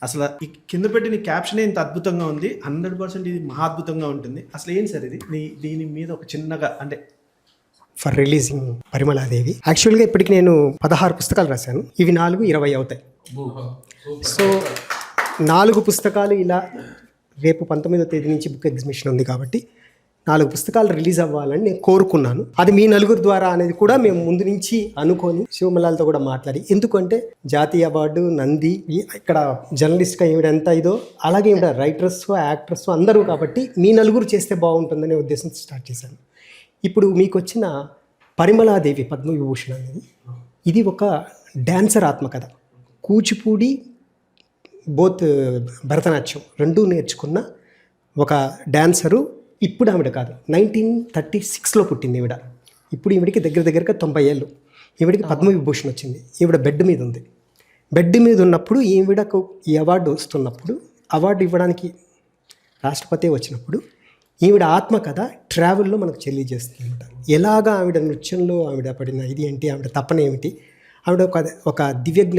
అసలు ఈ కింద పెట్టిన క్యాప్షన్ ఇంత అద్భుతంగా ఉంది. 100% ఇది మహా అద్భుతంగా ఉంటుంది. అసలు ఏంటి సార్ ఇది? దీని మీద ఒక చిన్నగా అంటే ఫర్ రిలీజింగ్ పరిమళాదేవి. యాక్చువల్గా ఇప్పటికి నేను 16 పుస్తకాలు రాశాను. ఇవి 4 20 అవుతాయి. సో 4 పుస్తకాలు ఇలా రేపు 19వ తేదీ నుంచి బుక్ ఎగ్జిబిషన్ ఉంది కాబట్టి 4 పుస్తకాలు రిలీజ్ అవ్వాలని నేను కోరుకున్నాను. అది మీ నలుగురు ద్వారా అనేది కూడా మేము ముందు నుంచి అనుకొని శివమలాలతో కూడా మాట్లాడి, ఎందుకంటే జాతీయ అవార్డు, నంది, ఇక్కడ జర్నలిస్ట్గా ఏమిడంతా ఇదో అలాగే ఏమిట రైటర్స్, యాక్టర్స్ అందరూ కాబట్టి మీ నలుగురు చేస్తే బాగుంటుందనే ఉద్దేశంతో స్టార్ట్ చేశాను. ఇప్పుడు మీకు వచ్చిన పరిమళాదేవి పద్మవిభూషణ్ అనేది ఇది ఒక డాన్సర్ ఆత్మకథ. కూచిపూడి బోత్ భరతనాట్యం రెండూ నేర్చుకున్న ఒక డాన్సరు. ఇప్పుడు ఆవిడ కాదు, 1936లో పుట్టింది ఈవిడ. ఇప్పుడు ఈవిడికి దగ్గరగా 90 ఏళ్ళు. ఈవిడికి పద్మవిభూషణ్ వచ్చింది. ఈవిడ బెడ్ మీద ఉంది. బెడ్ మీద ఉన్నప్పుడు ఈవిడకు ఈ అవార్డు వస్తున్నప్పుడు, అవార్డు ఇవ్వడానికి రాష్ట్రపతి వచ్చినప్పుడు ఈవిడ ఆత్మకథ ట్రావెల్లో మనకు తెలియజేస్తుంది అనమాట. ఎలాగా ఆవిడ నృత్యంలో ఆవిడ పడిన ఇది ఏంటి, ఆవిడ తపన ఏమిటి, ఆవిడ ఒక దివ్యజ్ఞాన